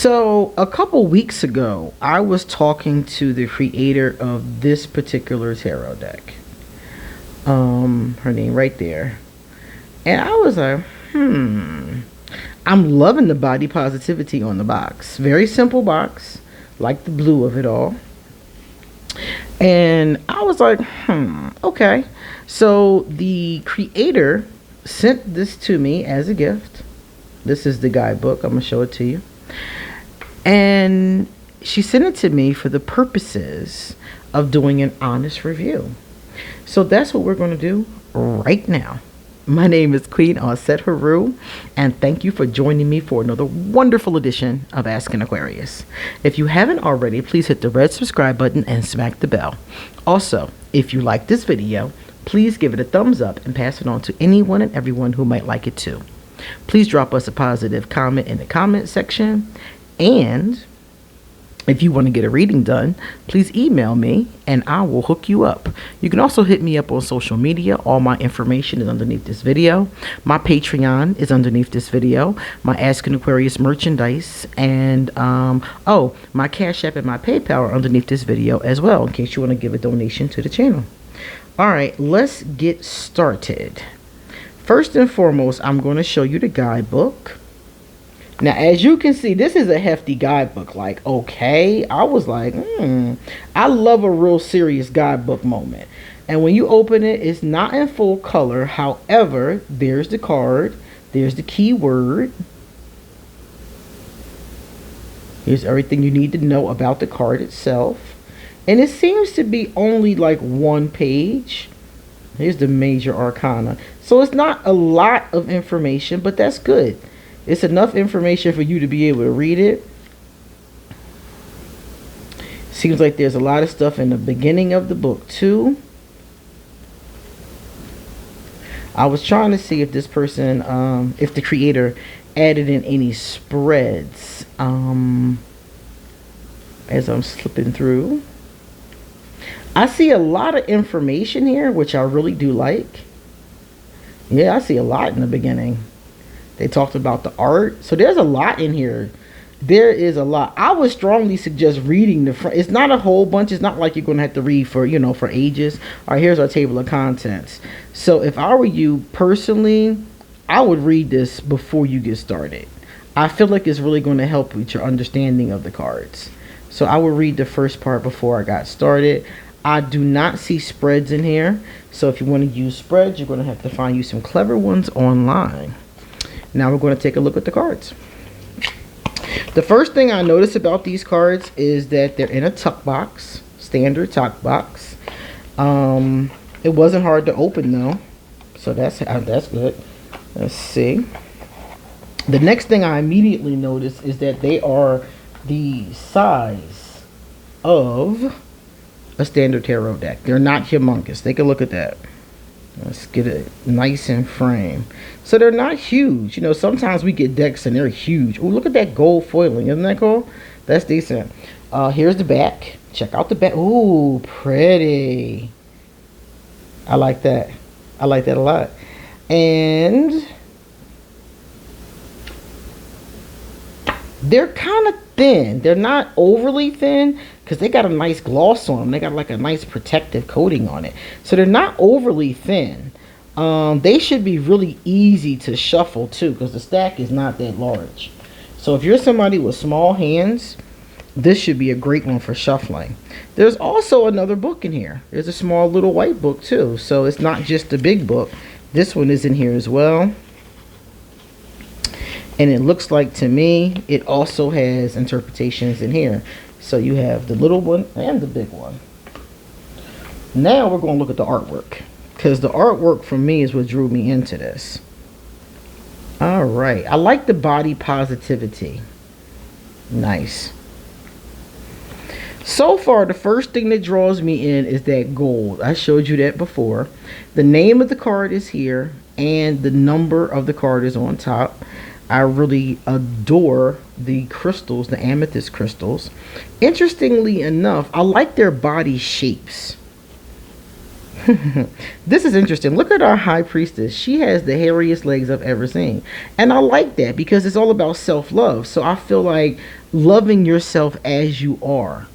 So a couple weeks ago, I was talking to the creator of this particular tarot deck. Her name right there. And I was like, I'm loving the body positivity on the box. Very simple box, like the blue of it all. And I was like, okay. So the creator sent this to me as a gift. This is the guidebook. I'm going to show it to you. And she sent it to me for the purposes of doing an honest review. So that's what we're going to do right now. My name is QueenAusetHeru, and thank you for joining me for another wonderful edition of Ask an Aquarius. If you haven't already, please hit the red subscribe button and smack the bell. Also, if you like this video, please give it a thumbs up and pass it on to anyone and everyone who might like it too. Please drop us a positive comment in the comment section, and if you want to get a reading done, please email me and I will hook you up. You can also hit me up on social media. All my information is underneath this video. My Patreon is underneath this video. My Ask an Aquarius merchandise and my Cash App and my PayPal are underneath this video as well, in case you want to give a donation to the channel. All right, let's get started. First and foremost, I'm going to show you the guidebook. Now, as you can see, this is a hefty guidebook. Like, okay, I was like, I love a real serious guidebook moment. And when you open it, it's not in full color. However, there's the card. There's the keyword. Here's everything you need to know about the card itself. And it seems to be only like one page. Here's the major arcana. So it's not a lot of information, but that's good. It's enough information for you to be able to read it. Seems like there's a lot of stuff in the beginning of the book too. I was trying to see if this person, if the creator added in any spreads as I'm slipping through. I see a lot of information here, which I really do like. Yeah, I see a lot in the beginning. They talked about the art. So there's a lot in here. There is a lot. I would strongly suggest reading the front. It's not a whole bunch. It's not like you're going to have to read for, for ages. All right, here's our table of contents. So if I were you personally, I would read this before you get started. I feel like it's really going to help with your understanding of the cards. So I would read the first part before I got started. I do not see spreads in here. So if you want to use spreads, you're going to have to find you some clever ones online. Now we're going to take a look at the cards. The first thing I notice about these cards is that they're in a tuck box, standard tuck box. It wasn't hard to open though, so that's good. Let's see. The next thing I immediately notice is that they are the size of a standard tarot deck. They're not humongous. Take a look at that. Let's get it nice and frame. So they're not huge. Sometimes we get decks and they're huge. Oh, look at that gold foiling. Isn't that cool? That's decent. Here's the back. Check out the back. Ooh, pretty. I like that. I like that a lot. And they're kind of thin. They're not overly thin because they got a nice gloss on them. They got like a nice protective coating on it. So they're not overly thin. They should be really easy to shuffle too because the stack is not that large. So if you're somebody with small hands, this should be a great one for shuffling. There's also another book in here. There's a small little white book too. So it's not just the big book. This one is in here as well. And it looks like to me, it also has interpretations in here. So you have the little one and the big one. Now we're going to look at the artwork, because the artwork for me is what drew me into this. All right. I like the body positivity. Nice. So far, the first thing that draws me in is that gold. I showed you that before. The name of the card is here, and the number of the card is on top. I really adore the crystals, the amethyst crystals. Interestingly enough, I like their body shapes. This is interesting. Look at our high priestess. She has the hairiest legs I've ever seen. And I like that because it's all about self-love. So I feel like loving yourself as you are,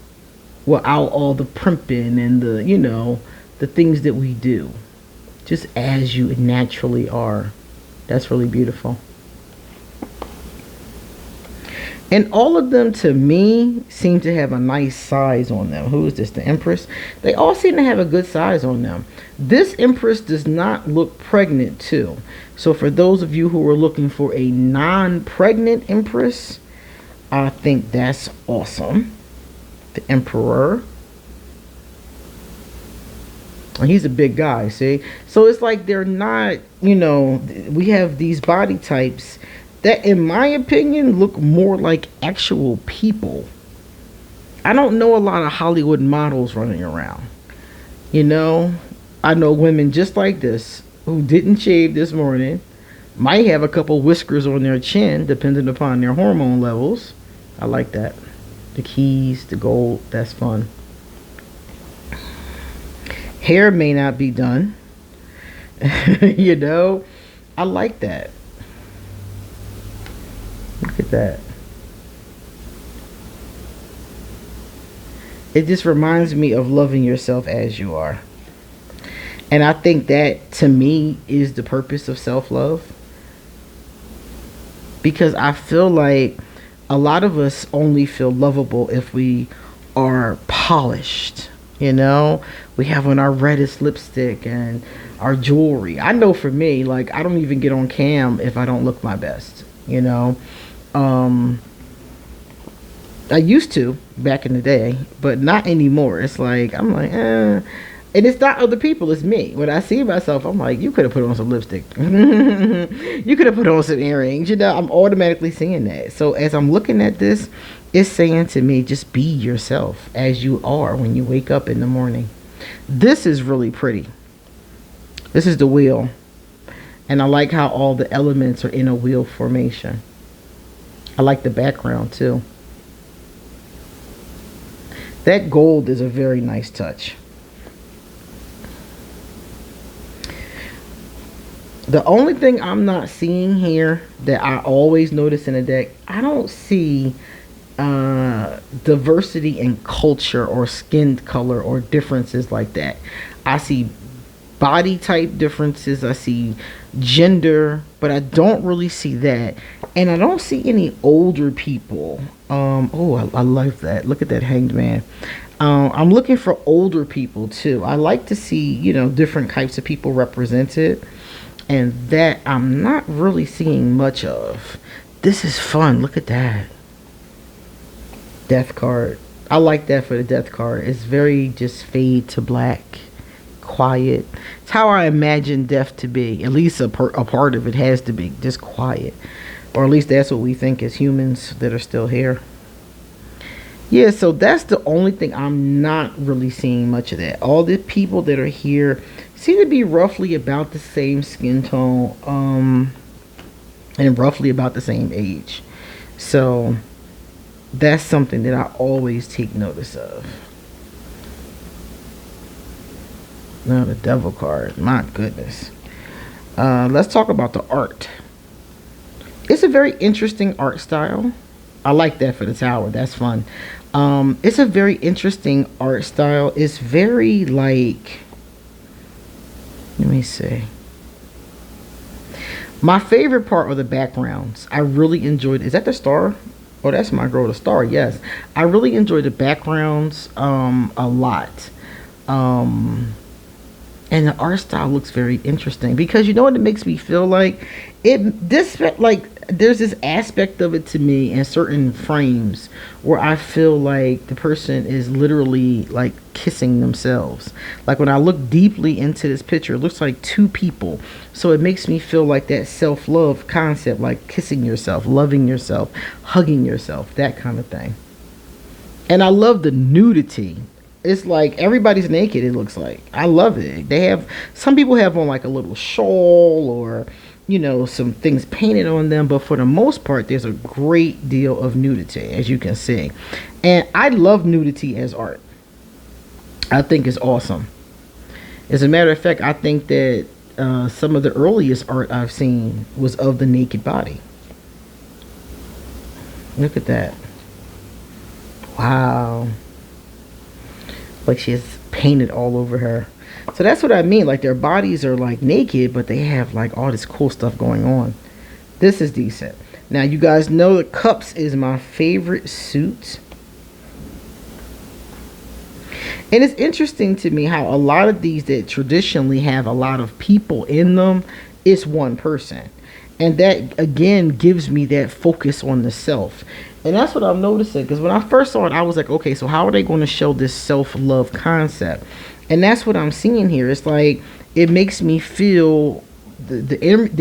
without all the primping and the, the things that we do. Just as you naturally are. That's really beautiful. And all of them, to me, seem to have a nice size on them. Who is this? The Empress? They all seem to have a good size on them. This Empress does not look pregnant, too. So for those of you who are looking for a non-pregnant Empress, I think that's awesome. The Emperor. And he's a big guy, see? So it's like they're not, we have these body types that, in my opinion, look more like actual people. I don't know a lot of Hollywood models running around. I know women just like this who didn't shave this morning, might have a couple whiskers on their chin, depending upon their hormone levels. I like that. The keys, the gold, that's fun. Hair may not be done. I like that. Look at that. It just reminds me of loving yourself as you are. And I think that, to me, is the purpose of self-love. Because I feel like a lot of us only feel lovable if we are polished. We have on our reddest lipstick and our jewelry. I know for me, like, I don't even get on cam if I don't look my best. I used to back in the day, but not anymore. It's like, I'm like, and it's not other people, it's me. When I see myself, I'm like, you could have put on some lipstick. You could have put on some earrings. I'm automatically seeing that. So as I'm looking at this, it's saying to me, just be yourself as you are when you wake up in the morning. This is really pretty. This is the wheel. And I like how all the elements are in a wheel formation. I like the background too. That gold is a very nice touch. The only thing I'm not seeing here that I always notice in a deck, I don't see diversity in culture or skin color or differences like that. I see body type differences. I see gender, but I don't really see that. And I don't see any older people. I love that. Look at that Hanged Man. I'm looking for older people too. I like to see, different types of people represented. And that I'm not really seeing much of. This is fun. Look at that. Death card. I like that for the death card. It's very just fade to black. Quiet. It's how I imagine death to be. At least a part of it has to be. Just quiet. Or at least that's what we think as humans that are still here. Yeah, so that's the only thing I'm not really seeing much of that. All the people that are here seem to be roughly about the same skin tone, and roughly about the same age. So that's something that I always take notice of. Now the devil card, my goodness. Let's talk about the art. It's a very interesting art style. I like that for the tower. That's fun. It's a very interesting art style. It's very like, let me see. My favorite part are the backgrounds. I really enjoyed. Is that the star? Oh, that's my girl, the star. Yes, I really enjoy the backgrounds a lot. And the art style looks very interesting because you know what it makes me feel like? There's this aspect of it to me in certain frames where I feel like the person is literally like kissing themselves. Like when I look deeply into this picture, it looks like two people. So it makes me feel like that self-love concept, like kissing yourself, loving yourself, hugging yourself, that kind of thing. And I love the nudity. It's like everybody's naked, it looks like. I love it. Some people have on like a little shawl or, some things painted on them. But for the most part, there's a great deal of nudity, as you can see. And I love nudity as art. I think it's awesome. As a matter of fact, I think that some of the earliest art I've seen was of the naked body. Look at that. Wow. Like she has painted all over her. So that's what I mean. Like their bodies are like naked, but they have like all this cool stuff going on. This is decent. Now you guys know the cups is my favorite suit. And it's interesting to me how a lot of these that traditionally have a lot of people in them, it's one person. And that again gives me that focus on the self. And that's what I'm noticing, because when I first saw it, I was like, okay, so how are they going to show this self-love concept? And that's what I'm seeing here. It's like it makes me feel the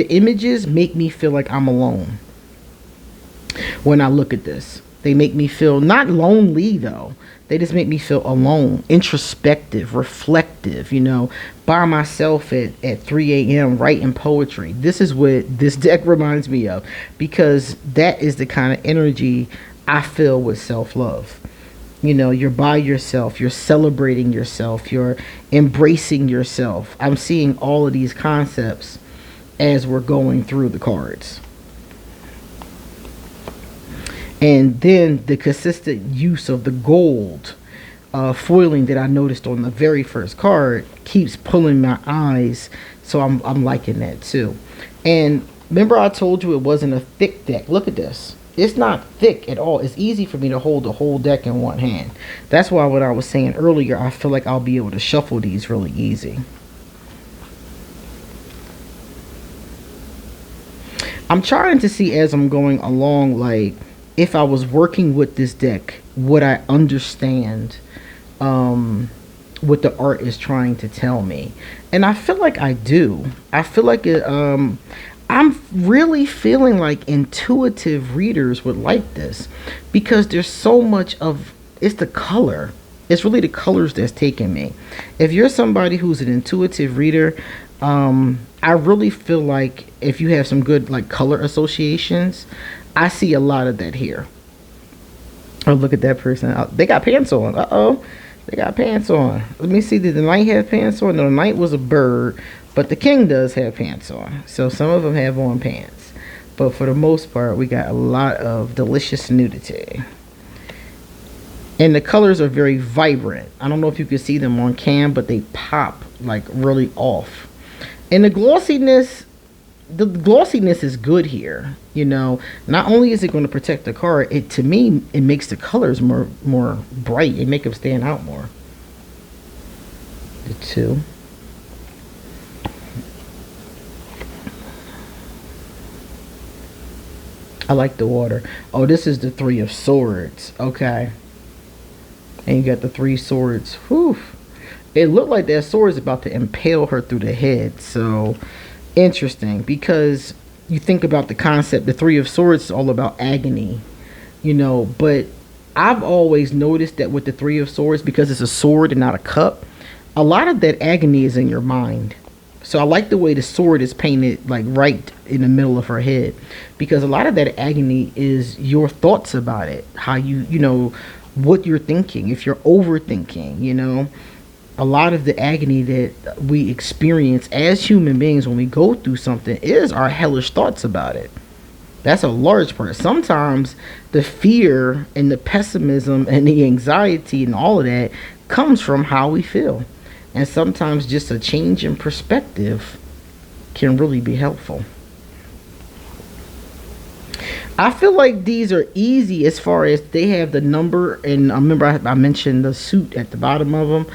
images make me feel like I'm alone when I look at this. They make me feel not lonely though. They just make me feel alone, introspective, reflective, you know, by myself at 3 a.m. writing poetry. This is what this deck reminds me of, because that is the kind of energy I feel with self-love. You know, you're by yourself, you're celebrating yourself, you're embracing yourself. I'm seeing all of these concepts as we're going through the cards. And then the consistent use of the gold foiling that I noticed on the very first card keeps pulling my eyes. So I'm liking that too. And remember I told you it wasn't a thick deck. Look at this. It's not thick at all. It's easy for me to hold the whole deck in one hand. That's why what I was saying earlier, I feel like I'll be able to shuffle these really easy. I'm trying to see as I'm going along, like, if I was working with this deck, would I understand what the art is trying to tell me? And I feel like I do. I feel like it, I'm really feeling like intuitive readers would like this, because there's so much of, it's the color. It's really the colors that's taking me. If you're somebody who's an intuitive reader, I really feel like if you have some good like color associations, I see a lot of that here. Oh, look at that person. They got pants on. Uh-oh. They got pants on. Let me see. Did the knight have pants on? No, the knight was a bird, but the king does have pants on. So some of them have on pants. But for the most part, we got a lot of delicious nudity. And the colors are very vibrant. I don't know if you can see them on cam, but they pop like really off. And the glossiness is good here. You know, not only is it going to protect the card, it, to me, it makes the colors more bright. It make them stand out more. The two. I like the water. Oh, this is the 3 of swords. Okay. And you got the 3 swords. Whew. It looked like that sword is about to impale her through the head. So interesting, because you think about the concept, the 3 of swords is all about agony, you know, but I've always noticed that with the 3 of swords, because it's a sword and not a cup, a lot of that agony is in your mind. So I like the way the sword is painted like right in the middle of her head, because a lot of that agony is your thoughts about it, how you know, what you're thinking, if you're overthinking, you know. A lot of the agony that we experience as human beings when we go through something is our hellish thoughts about it. That's a large part. Sometimes the fear and the pessimism and the anxiety and all of that comes from how we feel. And sometimes just a change in perspective can really be helpful. I feel like these are easy as far as they have the number, and I remember I mentioned the suit at the bottom of them.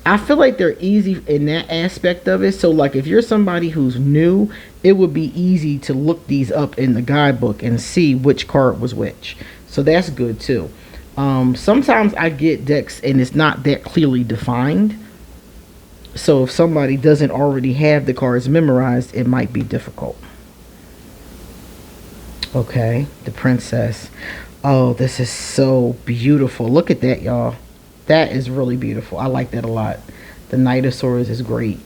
I feel like they're easy in that aspect of it. So like if you're somebody who's new, it would be easy to look these up in the guidebook and see which card was which. So that's good too. Sometimes I get decks and it's not that clearly defined. So if somebody doesn't already have the cards memorized, it might be difficult. Okay, the princess. Oh, this is so beautiful. Look at that, y'all. That is really beautiful. I like that a lot. The Knight of Swords is great.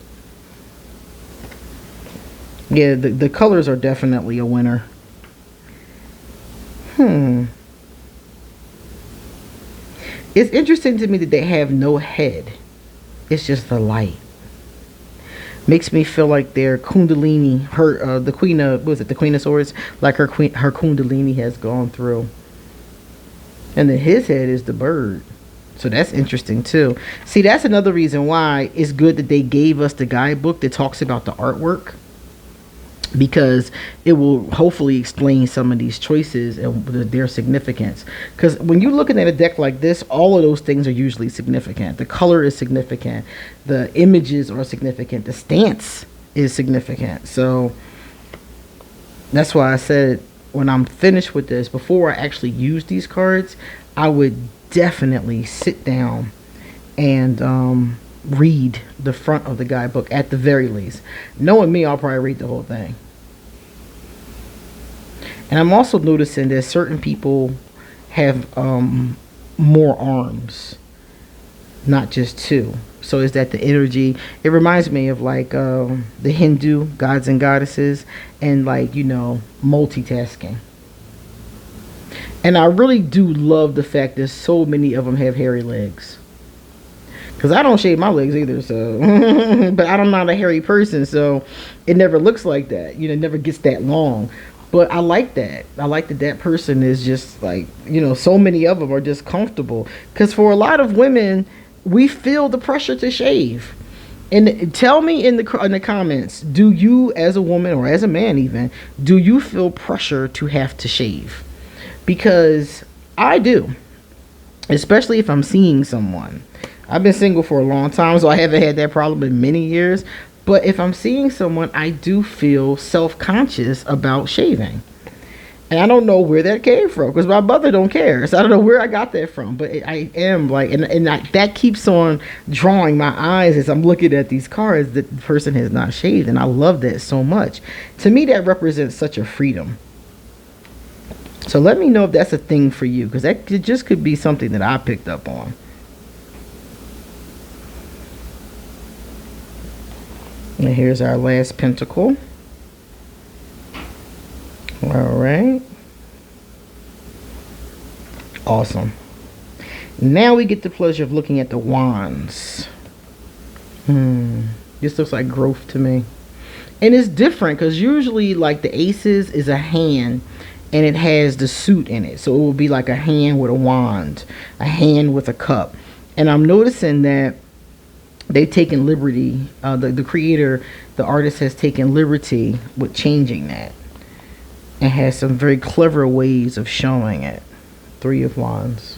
Yeah, the colors are definitely a winner. It's interesting to me that they have no head. It's just the light. Makes me feel like their Kundalini, her the Queen of, what was it, the Queen of Swords, like her Kundalini has gone through. And then his head is the bird. So that's interesting too. See, that's another reason why it's good that they gave us the guidebook that talks about the artwork, because it will hopefully explain some of these choices and their significance. Because when you're looking at a deck like this, all of those things are usually significant. The color is significant, the images are significant, the stance is significant. So that's why I said, when I'm finished with this, before I actually use these cards, I would definitely sit down and read the front of the guidebook at the very least. Knowing me, I'll probably read the whole thing. And I'm also noticing that certain people have more arms, not just two. So is that the energy? It reminds me of like the Hindu gods and goddesses, and like, you know, multitasking. And I really do love the fact that so many of them have hairy legs. Because I don't shave my legs either, so but I'm not a hairy person, so it never looks like that. You know, it never gets that long. But I like that. I like that that person is just like, you know, so many of them are just comfortable. Because for a lot of women, we feel the pressure to shave. And tell me in the comments, do you as a woman or as a man even, do you feel pressure to have to shave? Because I do. Especially if I'm seeing someone. I've been single for a long time, so I haven't had that problem in many years. But if I'm seeing someone, I do feel self-conscious about shaving. And I don't know where that came from, because my mother don't care. So I don't know where I got that from. But I am like, that keeps on drawing my eyes as I'm looking at these cards that the person has not shaved. And I love that so much. To me, that represents such a freedom. So let me know if that's a thing for you, because that just could be something that I picked up on. And here's our last pentacle. All right. Awesome. Now we get the pleasure of looking at the wands. This looks like growth to me. And it's different because usually like the aces is a hand and it has the suit in it. So it will be like a hand with a wand, a hand with a cup. And I'm noticing that they've taken liberty, the creator, the artist has taken liberty with changing that, and has some very clever ways of showing it. Three of Wands.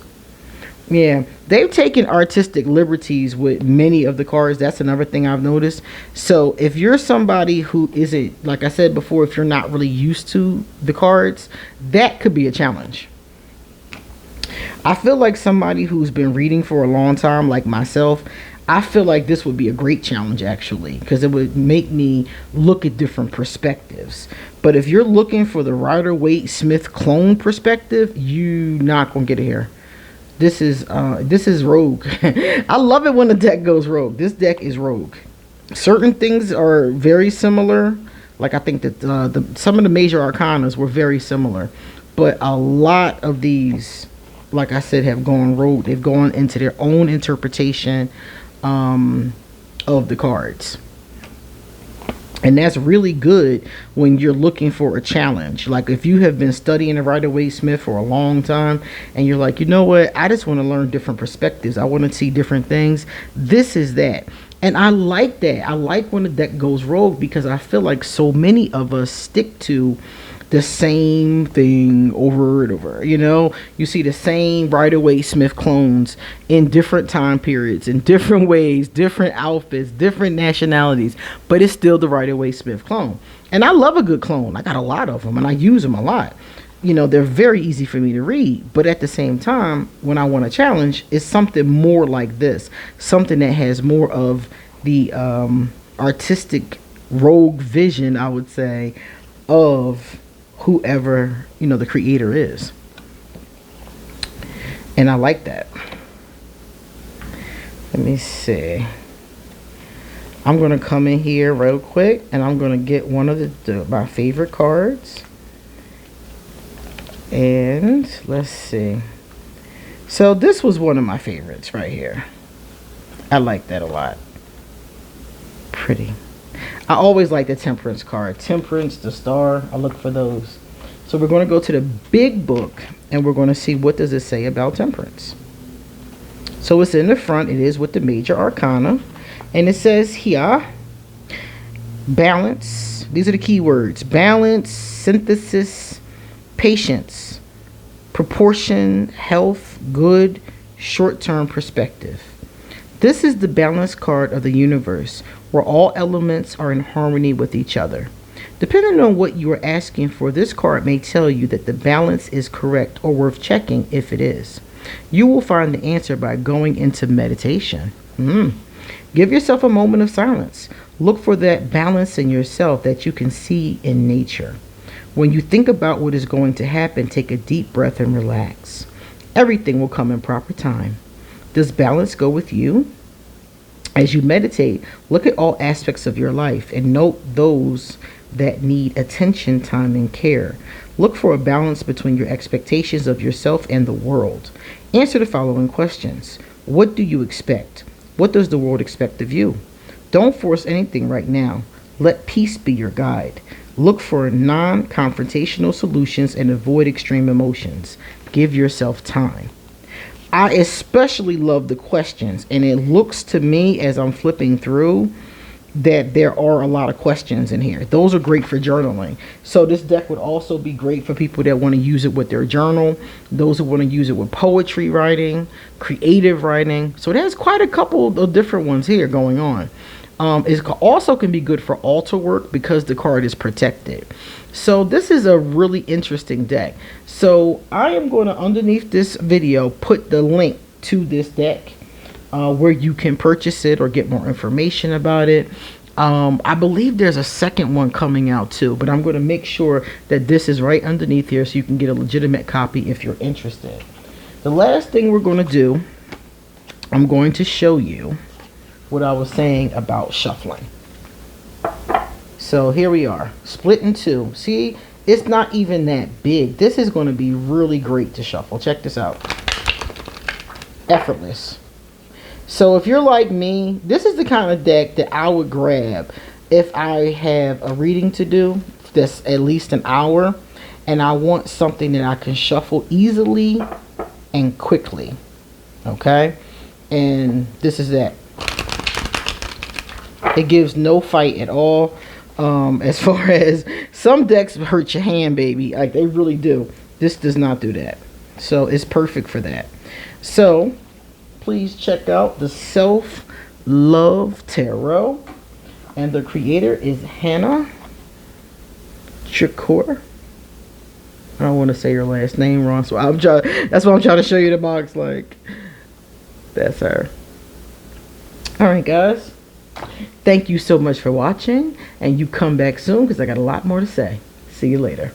Yeah, they've taken artistic liberties with many of the cards. That's another thing I've noticed. So if you're somebody who isn't, like I said before, if you're not really used to the cards, that could be a challenge. I feel like somebody who's been reading for a long time, like myself, I feel like this would be a great challenge actually, because it would make me look at different perspectives. But if you're looking for the Rider-Waite-Smith clone perspective, you're not gonna get it here. This is rogue. I love it when the deck goes rogue. This deck is rogue. Certain things are very similar. Like I think that some of the major arcanas were very similar, but a lot of these, like I said, have gone rogue. They've gone into their own interpretation of the cards. And that's really good when you're looking for a challenge. Like if you have been studying the Rider-Waite-Smith for a long time and you're like, you know what, I just want to learn different perspectives. I want to see different things. This is that. And I like that. I like when the deck goes rogue, because I feel like so many of us stick to the same thing over and over. You know, you see the same Rider-Waite-Smith clones in different time periods, in different ways, different outfits, different nationalities, but it's still the Rider-Waite-Smith clone. And I love a good clone. I got a lot of them and I use them a lot. You know, they're very easy for me to read, but at the same time, when I want a challenge, it's something more like this, something that has more of the artistic rogue vision, I would say, of whoever, you know, the creator is. And I like that. Let me see. I'm going to come in here real quick and I'm going to get one of my favorite cards. And let's see. So this was one of my favorites right here. I like that a lot. Pretty. I always like the Temperance card. Temperance, the Star, I look for those. So we're going to go to the big book and we're going to see what does it say about temperance. So it's in the front. It is with the major arcana. And it says here, balance. These are the key words. Balance, synthesis, patience, proportion, health, good, short-term perspective. This is the balance card of the universe, where all elements are in harmony with each other. Depending on what you are asking for, this card may tell you that the balance is correct or worth checking if it is. You will find the answer by going into meditation. Give yourself a moment of silence. Look for that balance in yourself that you can see in nature. When you think about what is going to happen, take a deep breath and relax. Everything will come in proper time. Does balance go with you? As you meditate, look at all aspects of your life and note those that need attention, time, and care. Look for a balance between your expectations of yourself and the world. Answer the following questions. What do you expect? What does the world expect of you? Don't force anything right now. Let peace be your guide. Look for non-confrontational solutions and avoid extreme emotions. Give yourself time. I especially love the questions, and it looks to me as I'm flipping through that there are a lot of questions in here. Those are great for journaling. So this deck would also be great for people that want to use it with their journal, those who want to use it with poetry writing, creative writing. So there's quite a couple of different ones here going on. It also can be good for altar work because the card is protected. So this is a really interesting deck. So I am going to, underneath this video, put the link to this deck where you can purchase it or get more information about it. I believe there's a second one coming out too, but I'm going to make sure that this is right underneath here so you can get a legitimate copy if you're interested. The last thing we're going to do, I'm going to show you what I was saying about shuffling. So here we are, split in two. See, it's not even that big. This is going to be really great to shuffle. Check this out. Effortless. So if you're like me, this is the kind of deck that I would grab if I have a reading to do that's at least an hour and I want something that I can shuffle easily and quickly. Okay? And this is that. It gives no fight at all. As far as some decks hurt your hand, baby, like they really do. This does not do that. So it's perfect for that. So please check out the Self-Love Tarot, and the creator is Hannah Chakor. I don't want to say your last name wrong, so I'm trying. That's why I'm trying to show you the box. Like, that's her. All right, guys. Thank you so much for watching, and you come back soon because I got a lot more to say. See you later.